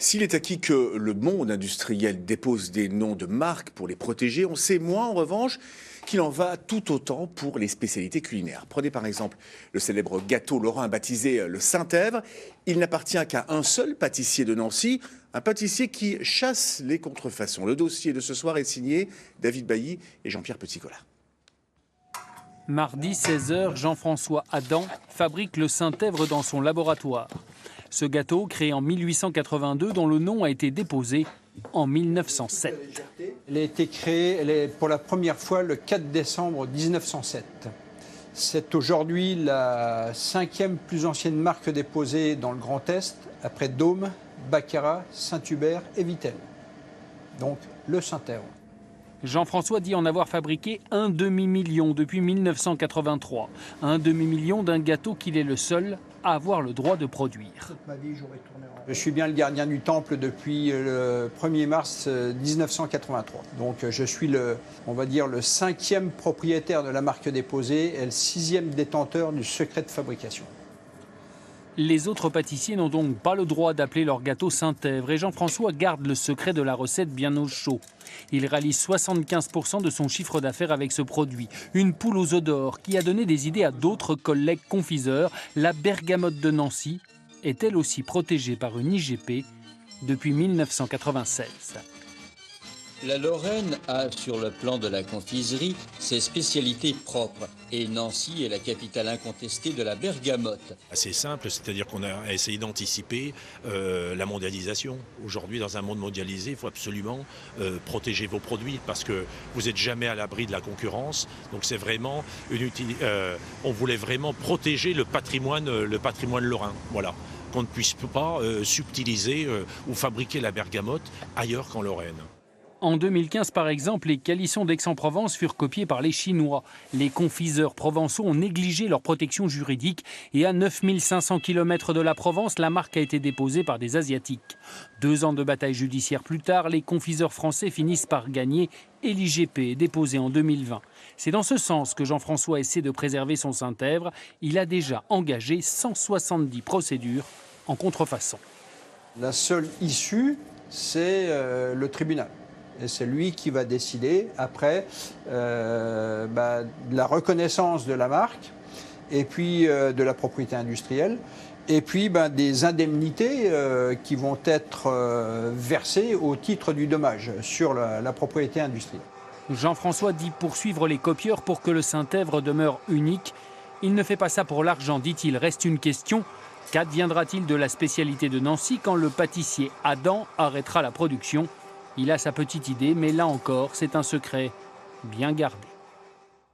S'il est acquis que le monde industriel dépose des noms de marques pour les protéger, on sait moins en revanche qu'il en va tout autant pour les spécialités culinaires. Prenez par exemple le célèbre gâteau lorrain baptisé le Saint-Èvre. Il n'appartient qu'à un seul pâtissier de Nancy, un pâtissier qui chasse les contrefaçons. Le dossier de ce soir est signé David Bailly et Jean-Pierre Petit-Colas. Mardi 16h, Jean-François Adam fabrique le Saint-Èvre dans son laboratoire. Ce gâteau, créé en 1882, dont le nom a été déposé en 1907. Elle a été créée pour la première fois le 4 décembre 1907. C'est aujourd'hui la 5e plus ancienne marque déposée dans le Grand Est, après Dôme, Baccarat, Saint-Hubert et Vittel. Donc le Saint-Èvre. Jean-François dit en avoir fabriqué un demi-million depuis 1983. Un demi-million d'un gâteau qu'il est le seul à avoir le droit de produire. Je suis bien le gardien du temple depuis le 1er mars 1983. Donc je suis on va dire le 5e propriétaire de la marque déposée et le 6e détenteur du secret de fabrication. Les autres pâtissiers n'ont donc pas le droit d'appeler leur gâteau Saint-Èvre et Jean-François garde le secret de la recette bien au chaud. Il réalise 75% de son chiffre d'affaires avec ce produit. Une poule aux œufs d'or qui a donné des idées à d'autres collègues confiseurs. La bergamote de Nancy est elle aussi protégée par une IGP depuis 1996. La Lorraine a, sur le plan de la confiserie, ses spécialités propres. Et Nancy est la capitale incontestée de la bergamote. C'est simple, c'est-à-dire qu'on a essayé d'anticiper la mondialisation. Aujourd'hui, dans un monde mondialisé, il faut absolument protéger vos produits parce que vous n'êtes jamais à l'abri de la concurrence. Donc c'est vraiment on voulait vraiment protéger le patrimoine lorrain. Voilà. Qu'on ne puisse pas subtiliser ou fabriquer la bergamote ailleurs qu'en Lorraine. En 2015, par exemple, les calissons d'Aix-en-Provence furent copiés par les Chinois. Les confiseurs provençaux ont négligé leur protection juridique et à 9500 km de la Provence, la marque a été déposée par des Asiatiques. 2 ans de bataille judiciaire plus tard, les confiseurs français finissent par gagner et l'IGP est déposée en 2020. C'est dans ce sens que Jean-François essaie de préserver son Saint-Èvre. Il a déjà engagé 170 procédures en contrefaçon. La seule issue, c'est le tribunal. Et c'est lui qui va décider après de la reconnaissance de la marque et puis de la propriété industrielle et puis des indemnités qui vont être versées au titre du dommage sur la propriété industrielle. Jean-François dit poursuivre les copieurs pour que le Saint-Èvre demeure unique. Il ne fait pas ça pour l'argent, dit-il. Reste une question. Qu'adviendra-t-il de la spécialité de Nancy quand le pâtissier Adam arrêtera la production ? Il a sa petite idée, mais là encore, c'est un secret bien gardé.